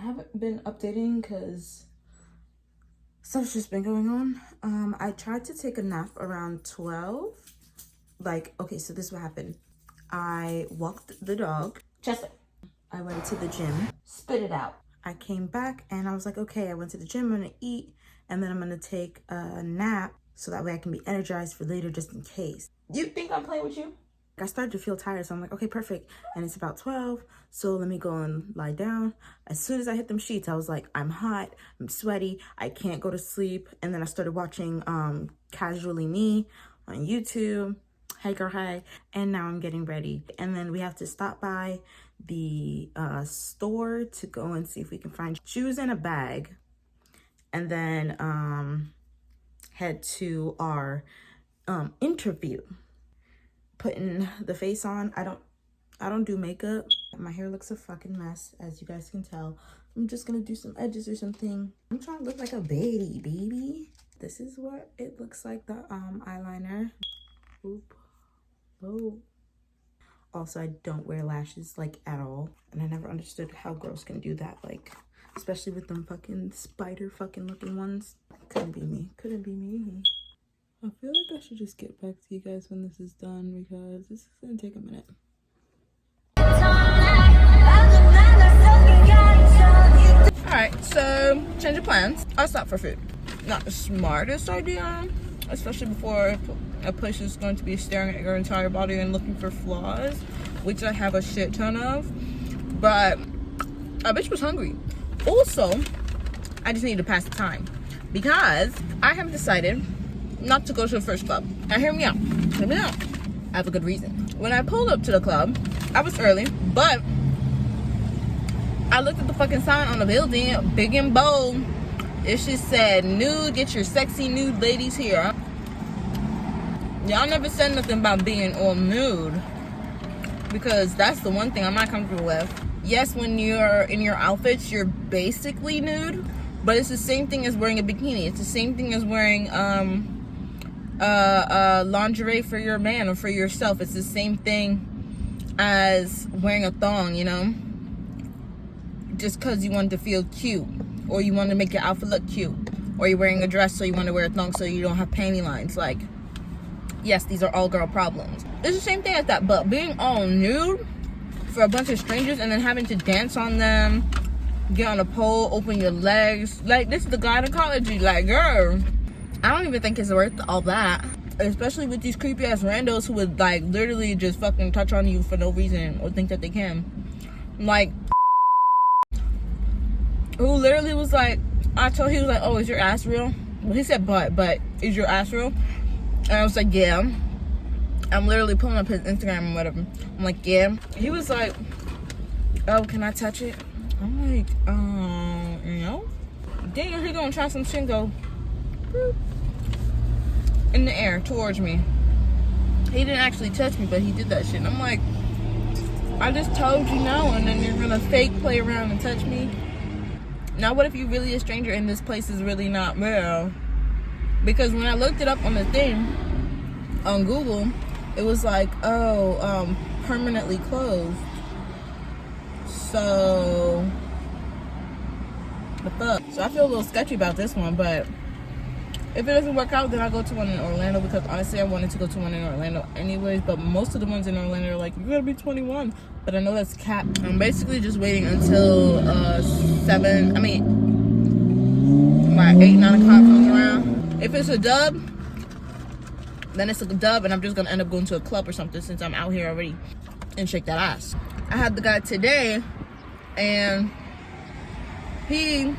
haven't been updating because stuff's just been going on. I tried to take a nap around 12. Like, okay, so this is what happened. I walked the dog. Chester. I went to the gym. Spit it out. I came back and I was like, okay, I went to the gym, I'm gonna eat, and then I'm gonna take a nap so that way I can be energized for later just in case. You think I'm playing with you? I started to feel tired, so I'm like, okay, perfect. And it's about 12, so let me go and lie down. As soon as I hit them sheets, I was like, I'm hot, I'm sweaty, I can't go to sleep. And then I started watching Casually Me on YouTube. Hey girl, hi. And now I'm getting ready. And then we have to stop by the store to go and see if we can find shoes and a bag. And then head to our interview. Putting the face on. I don't do makeup. My hair looks a fucking mess, as you guys can tell. I'm just gonna do some edges or something. I'm trying to look like a baby. This is what it looks like, the eyeliner. Oop. Oh. Also, I don't wear lashes like at all, and I never understood how girls can do that, like especially with them fucking spider fucking looking ones. Couldn't be me. Couldn't be me. I feel like I should just get back to you guys when this is done because this is gonna take a minute. Alright, so change of plans. I'll stop for food. Not the smartest idea, especially before a push is going to be staring at your entire body and looking for flaws, which I have a shit ton of. But a bitch was hungry. Also, I just needed to pass the time because I have decided not to go to the first club. Now hear me out. Hear me out. I have a good reason. When I pulled up to the club, I was early, but I looked at the fucking sign on the building, big and bold. It just said, nude, get your sexy nude ladies here. Y'all never said nothing about being all nude, because that's the one thing I'm not comfortable with. Yes, when you're in your outfits, you're basically nude, but it's the same thing as wearing a bikini. It's the same thing as wearing lingerie for your man or for yourself. It's the same thing as wearing a thong, you know, just because you want to feel cute, or you want to make your outfit look cute, or you're wearing a dress so you want to wear a thong so you don't have panty lines. Like, yes, these are all girl problems. It's the same thing as that, but being all nude for a bunch of strangers and then having to dance on them, get on a pole, open your legs, like, this is the gynecology. Like, girl, I don't even think it's worth all that, especially with these creepy ass randos who would like literally just fucking touch on you for no reason or think that they can. Like, who literally was like, he was like, oh, is your ass real? Well, he said but is your ass real? And I was like, yeah. I'm literally pulling up his Instagram or whatever. I'm like, yeah. He was like, oh, can I touch it? I'm like, no. Dang, he gonna try some shit and go boop, in the air towards me. He didn't actually touch me, but he did that shit. And I'm like, I just told you no, and then you're gonna fake play around and touch me. Now what if you're really a stranger and this place is really not real? Because when I looked it up on the thing on Google, it was like, oh, permanently closed. So the fuck. So I feel a little sketchy about this one, but if it doesn't work out, then I'll go to one in Orlando, because honestly I wanted to go to one in Orlando anyways, but most of the ones in Orlando are like, you gotta be 21, but I know that's capped. I'm basically just waiting until 8, 9 o'clock comes around. If it's a dub, then it's a dub, and I'm just gonna end up going to a club or something since I'm out here already, and shake that ass. I had the guy today, and he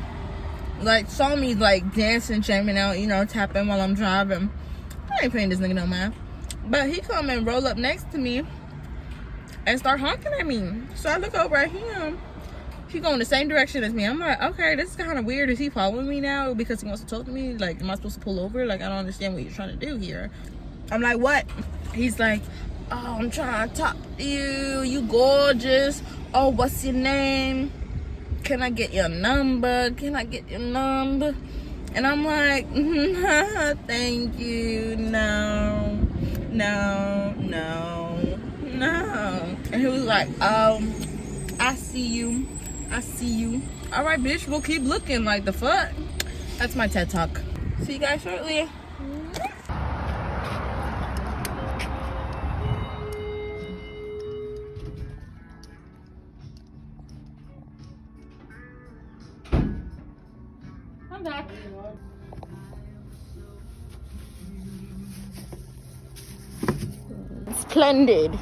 like saw me like dancing, jamming out, you know, tapping while I'm driving. I ain't paying this nigga no mind. But he come and roll up next to me and start honking at me. So I look over at him. He going the same direction as me. I'm like, okay, this is kind of weird. Is he following me now because he wants to talk to me? Like, am I supposed to pull over? Like, I don't understand what you're trying to do here. I'm like, what? He's like, oh, I'm trying to talk to you. You gorgeous. Oh, what's your name? Can I get your number? Can I get your number? And I'm like, thank you. No. And he was like, I see you. All right, bitch, we'll keep looking. Like, the fuck? That's my TED Talk. See you guys shortly. I'm back. Splendid.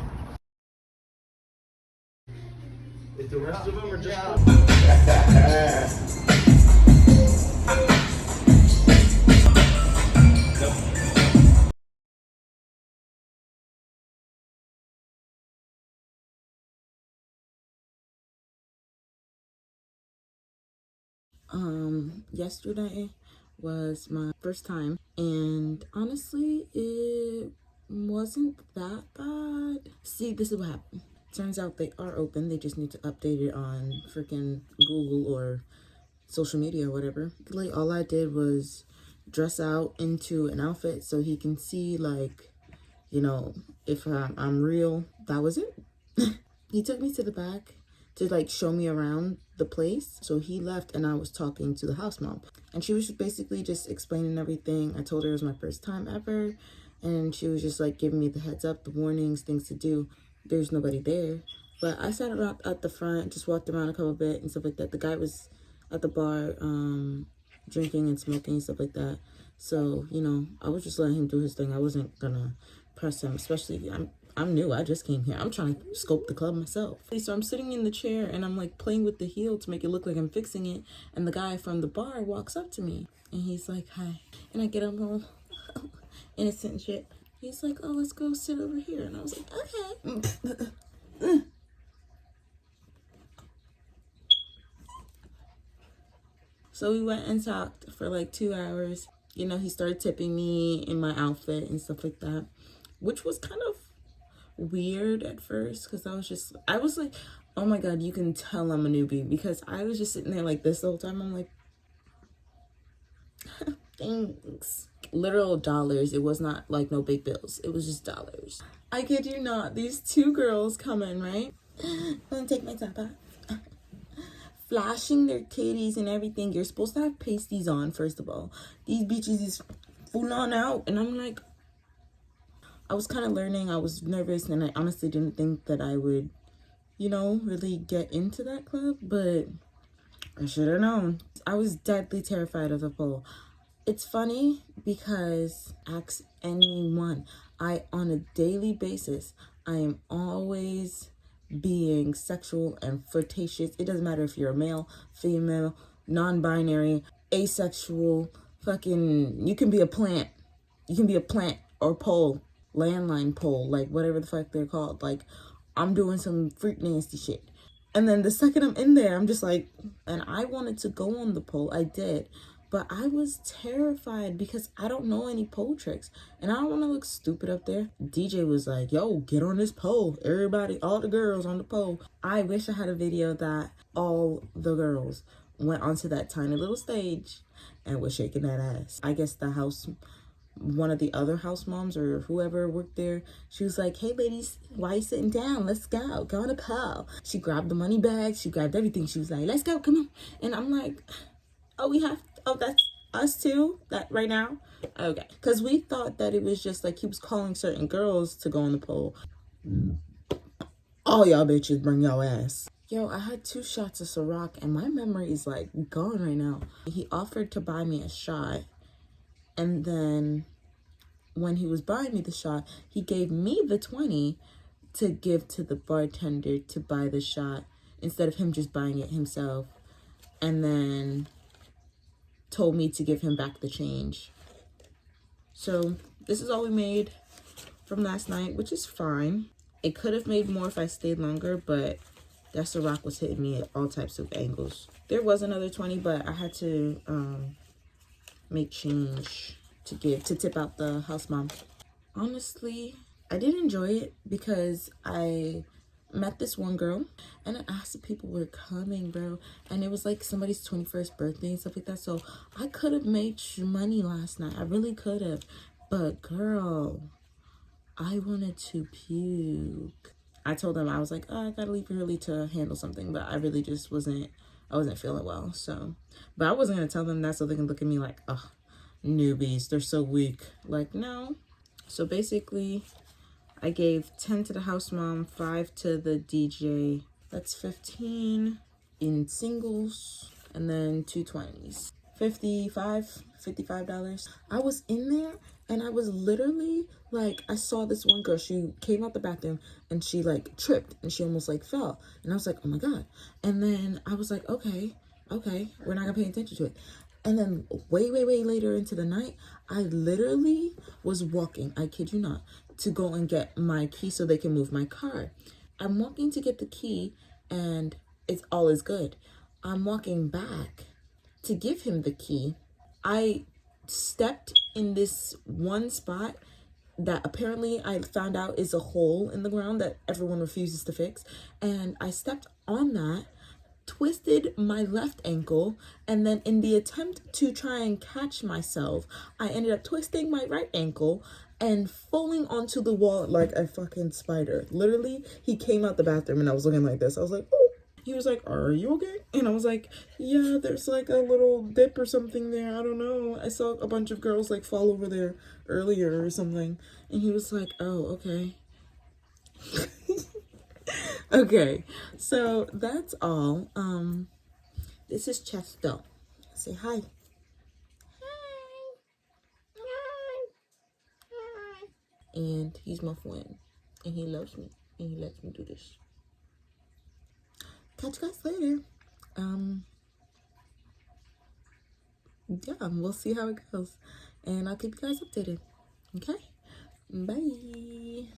If the rest of them are just... Yesterday was my first time, and honestly, it wasn't that bad. See, this is what happened. Turns out they are open. They just need to update it on freaking Google or social media or whatever. Like, all I did was dress out into an outfit so he can see, like, you know, if I'm real. That was it. He took me to the back to like show me around the place. So he left and I was talking to the house mom, and she was basically just explaining everything. I told her it was my first time ever, and she was just like giving me the heads up, the warnings, things to do. There's nobody there, but I sat around at the front, just walked around a couple bit and stuff like that. The guy was at the bar drinking and smoking and stuff like that. So, you know, I was just letting him do his thing. I wasn't gonna press him, especially I'm new. I just came here. I'm trying to scope the club myself. So I'm sitting in the chair and I'm like playing with the heel to make it look like I'm fixing it. And the guy from the bar walks up to me and he's like, hi. And I get him all innocent and shit. He's like, oh, let's go sit over here. And I was like, okay. So we went and talked for like 2 hours. You know, he started tipping me in my outfit and stuff like that, which was kind of weird at first because I was like, oh my god, you can tell I'm a newbie, because I was just sitting there like this the whole time. I'm like, thanks. Literal dollars. It was not like no big bills. It was just dollars. I kid you not. These two girls come in, right? I'm gonna take my top off. Flashing their titties and everything. You're supposed to have pasties on, first of all. These bitches is full on out. And I'm like, I was kind of learning. I was nervous and I honestly didn't think that I would, you know, really get into that club, but I should have known. I was deadly terrified of the pole. It's funny because ask anyone, on a daily basis, I am always being sexual and flirtatious. It doesn't matter if you're a male, female, non-binary, asexual, fucking, you can be a plant. You can be a plant or pole, landline pole, like whatever the fuck they're called. Like, I'm doing some freak nasty shit. And then the second I'm in there, I'm just like, and I wanted to go on the pole. I did. But I was terrified because I don't know any pole tricks. And I don't want to look stupid up there. DJ was like, yo, get on this pole. Everybody, all the girls on the pole. I wish I had a video that all the girls went onto that tiny little stage and was shaking that ass. I guess one of the other house moms or whoever worked there, she was like, hey ladies, why are you sitting down? Let's go on a pole. She grabbed the money bag, she grabbed everything. She was like, let's go, come on. And I'm like, oh, that's us too, that right now? Okay, because we thought that it was just like he was calling certain girls to go on the pole. All y'all bitches bring y'all ass. Yo, I had 2 shots of Ciroc and my memory is like gone right now. He offered to buy me a shot, and then when he was buying me the shot, he gave me the 20 to give to the bartender to buy the shot instead of him just buying it himself. And then told me to give him back the change. So this is all we made from last night, which is fine. It could have made more if I stayed longer, but that Ciroc was hitting me at all types of angles. There was another 20, but I had to make change to tip out the house mom. Honestly, I did enjoy it because I met this one girl and I asked if people were coming, bro, and it was like somebody's 21st birthday and stuff like that. So I could have made money last night. I really could have, but girl, I wanted to puke. I told them, I was like, oh, I gotta leave early to handle something, but I really just wasn't I wasn't feeling well. So, but I wasn't gonna tell them that so they can look at me like, oh, newbies, they're so weak. Like, no. So basically, I gave 10 to the house mom, 5 to the DJ. That's 15 in singles, and then 2 20s. $55. I was in there and I was literally like, I saw this one girl, she came out the bathroom and she like tripped and she almost like fell. And I was like, oh my God. And then I was like, okay, we're not gonna pay attention to it. And then way later into the night, I literally was walking, I kid you not, to go and get my key so they can move my car. I'm walking to get the key and it's all is good. I'm walking back to give him the key. I stepped in this one spot that apparently I found out is a hole in the ground that everyone refuses to fix. And I stepped on that, twisted my left ankle, and then in the attempt to try and catch myself, I ended up twisting my right ankle and falling onto the wall like a fucking spider. Literally, he came out the bathroom and I was looking like this. I was like, oh. He was like, are you okay? And I was like, yeah, there's like a little dip or something there. I don't know. I saw a bunch of girls like fall over there earlier or something. And he was like, oh, okay. Okay, so that's all. This is Chesto. Say hi. And he's my friend. And he loves me. And he lets me do this. Catch you guys later. Yeah, we'll see how it goes. And I'll keep you guys updated. Okay? Bye.